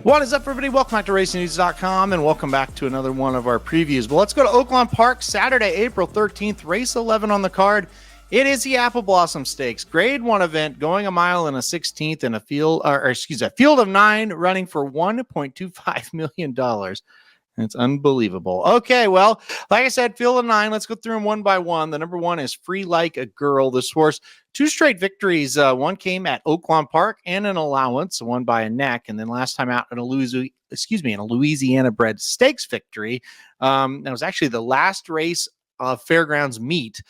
What is up, everybody? Welcome back to RacingNews.com and welcome back to another one of our previews. Well, let's go to Oaklawn Park Saturday, April 13th, race 11 on the card. It is the Apple Blossom Stakes, grade 1 event, going a mile and a 16th in a field, a field of 9, running for $1.25 million. It's unbelievable. Okay, well, like I said, field of 9. Let's go through them one by one. The number 1 is Free Like a Girl. This horse, 2 straight victories. One came at Oaklawn Park and an allowance, one by a neck, and then last time out in a Louisiana-bred stakes victory. That was actually the last race Fairgrounds meet.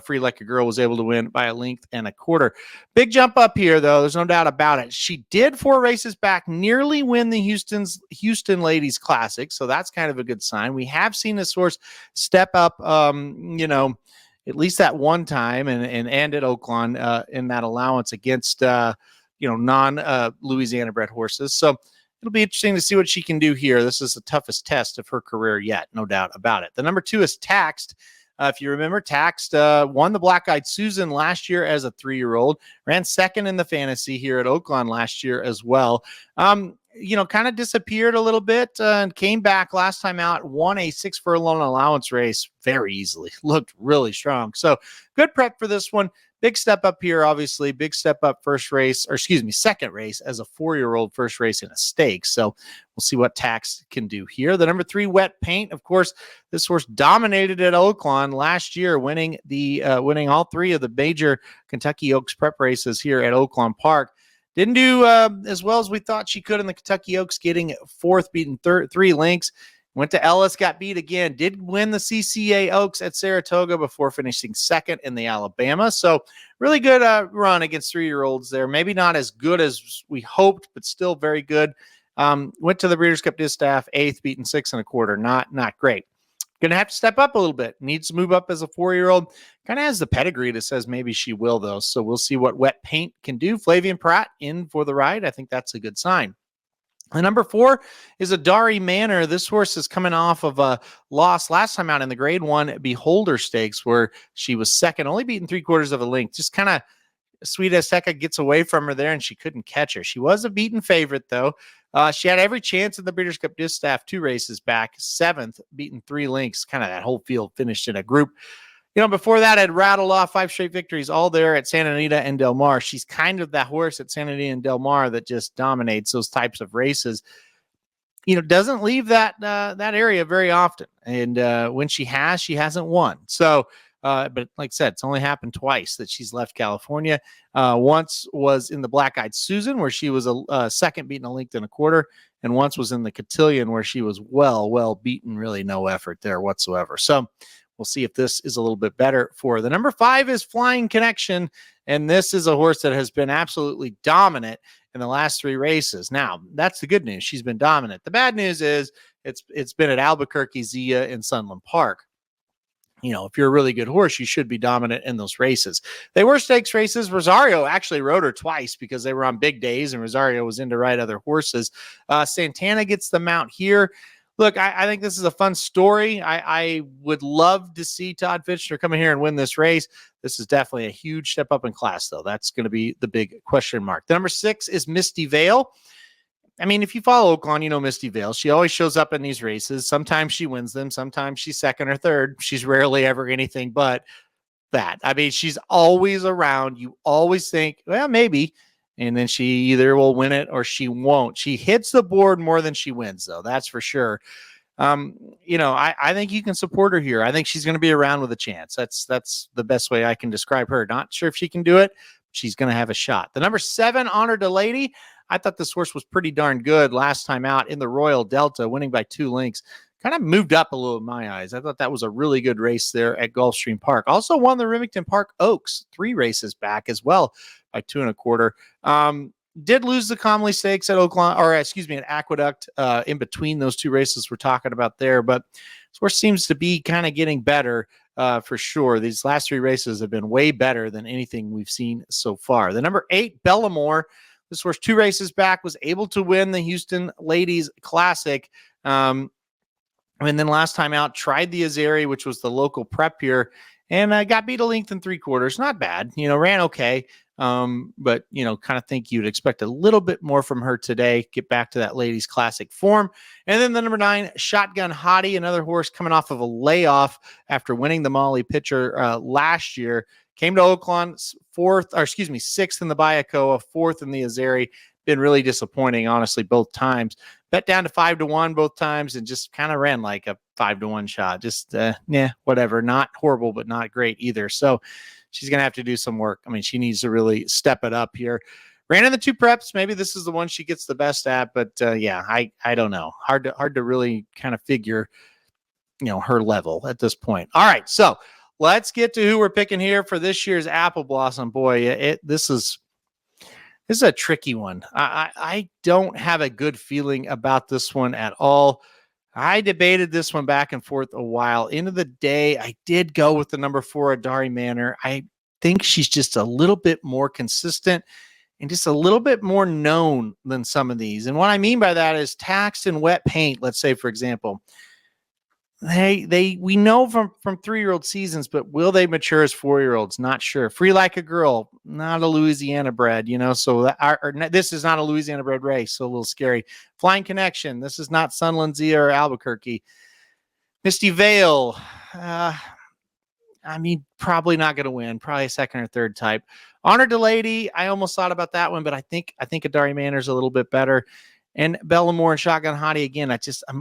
Free Like a Girl was able to win by a length and a quarter. Big jump up here, though. There's no doubt about it. She did 4 races back, nearly win the Houston Ladies Classic, so that's kind of a good sign. We have seen this horse step up, at least that one time, and at Oaklawn in that allowance against non-Louisiana bred horses. So it'll be interesting to see what she can do here. This is the toughest test of her career yet, no doubt about it. The number 2 is Taxed. If you remember, Taxed won the Black-Eyed Susan last year as a 3-year-old, ran second in the fantasy here at Oaklawn last year as well. Kind of disappeared a little bit and came back last time out, won a 6 furlong allowance race very easily. Looked really strong. So good prep for this one. Big step up here, obviously. Big step up second race as a 4-year-old, first race in a stakes. So we'll see what Tax can do here. The number 3, Wet Paint. Of course, this horse dominated at Oaklawn last year, winning all 3 of the major Kentucky Oaks prep races here at Oaklawn Park. Didn't do as well as we thought she could in the Kentucky Oaks, getting 4th, beating 3 lengths. Went to Ellis, got beat again. Did win the CCA Oaks at Saratoga before finishing 2nd in the Alabama. So really good run against 3-year-olds there. Maybe not as good as we hoped, but still very good. Went to the Breeders' Cup Distaff, 8th, beaten 6 1/4. Not great. Going to have to step up a little bit. Needs to move up as a 4-year-old. Kind of has the pedigree that says maybe she will, though. So we'll see what Wet Paint can do. Flavian Pratt in for the ride. I think that's a good sign. The number 4 is Adare Manor. This horse is coming off of a loss last time out in the grade 1 Beholder Stakes, where she was second, only beaten 3/4 of a length. Just kind of Sweet Azteca gets away from her there, and she couldn't catch her. She was a beaten favorite, though. She had every chance in the Breeders' Cup Distaff 2 races back, 7th, beaten 3 lengths. Kind of that whole field finished in a group. Before that, I'd rattled off 5 straight victories, all there at Santa Anita and Del Mar. She's kind of that horse at Santa Anita and Del Mar that just dominates those types of races. Doesn't leave that area very often. And when she hasn't won. So, but like I said, it's only happened twice that she's left California. Once was in the Black-Eyed Susan, where she was a second, beaten a length and a quarter. And once was in the Cotillion, where she was well beaten, really no effort there whatsoever. So we'll see if this is a little bit better for her. The number 5 is Flying Connection, and this is a horse that has been absolutely dominant in the last 3 races. Now, that's the good news. She's been dominant. The bad news is it's been at Albuquerque, Zia, and Sunland Park. If you're a really good horse, you should be dominant in those races. They were stakes races. Rosario actually rode her twice because they were on big days, and Rosario was in to ride other horses. Santana gets the mount here. Look, I think this is a fun story. I would love to see Todd Fichtner come in here and win this race. This is definitely a huge step up in class, though. That's going to be the big question mark. The number 6 is Misty Vale. I mean, if you follow Oaklawn, Misty Vale. She always shows up in these races. Sometimes she wins them. Sometimes she's second or third. She's rarely ever anything but that. I mean, she's always around. You always think, well, maybe. And then she either will win it or she won't. She hits the board more than she wins, though. That's for sure. I think you can support her here. I think she's going to be around with a chance. That's the best way I can describe her. Not sure if she can do it. She's going to have a shot. The number 7, Honor to Lady. I thought this horse was pretty darn good last time out in the Royal Delta, winning by 2 lengths. Kind of moved up a little in my eyes. I thought that was a really good race there at Gulfstream Park. Also won the Remington Park Oaks 3 races back as well by 2 1/4. Did lose the Comley Stakes at at Aqueduct in between those 2 races we're talking about there. But this horse seems to be kind of getting better for sure. These last 3 races have been way better than anything we've seen so far. The number 8, Bellamore. This horse 2 races back was able to win the Houston Ladies Classic. And then last time out, tried the Azeri, which was the local prep here, and got beat a length and 3/4. Not bad. Ran okay. But, kind of think you'd expect a little bit more from her today. Get back to that ladies classic form. And then the number 9, Shotgun Hottie, another horse coming off of a layoff after winning the Molly Pitcher last year. Came to Oaklawn 6th in the Bayakoa, 4th in the Adare. Been really disappointing, honestly, both times. Bet down to 5-1 both times and just kind of ran like a 5-1 shot. Just, whatever. Not horrible, but not great either. So she's going to have to do some work. I mean, she needs to really step it up here. Ran in the 2 preps. Maybe this is the one she gets the best at, but I don't know. Hard to really kind of figure, her level at this point. All right, so let's get to who we're picking here for this year's Apple Blossom. Boy, this is a tricky one. I don't have a good feeling about this one at all. I debated this one back and forth a while. End of the day, I did go with the number 4 Adare Manor. I think she's just a little bit more consistent and just a little bit more known than some of these. And what I mean by that is taxed and wet paint, let's say, for example. We know from 3-year-old seasons, but will they mature as 4-year-olds? Not sure. Free Like a Girl, not a Louisiana bred, so this is not a Louisiana bred race, so a little scary. Flying Connection, this is not Sunlands or Albuquerque. Misty Vale, probably not going to win, probably a 2nd or 3rd type. Honored Lady, I almost thought about that one, but I think Adare Manor's a little bit better. And Bellamore and Shotgun Hottie, again,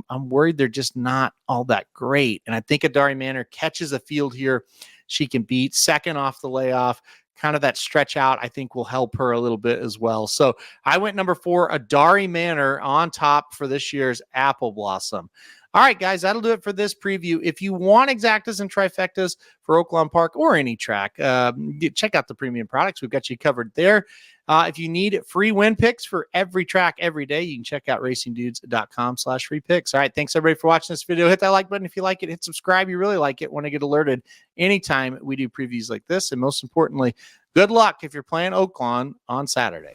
I'm worried they're just not all that great. And I think Adare Manor catches a field here she can beat. 2nd off the layoff, kind of that stretch out, I think will help her a little bit as well. So I went number 4, Adare Manor on top for this year's Apple Blossom. All right, guys, that'll do it for this preview. If you want exactas and trifectas for Oaklawn Park or any track, check out the premium products. We've got you covered there. If you need free win picks for every track every day, you can check out racingdudes.com/free picks. All right, thanks everybody for watching this video. Hit that like button if you like it. Hit subscribe. You really like it. Want to get alerted anytime we do previews like this. And most importantly, good luck if you're playing Oaklawn on Saturday.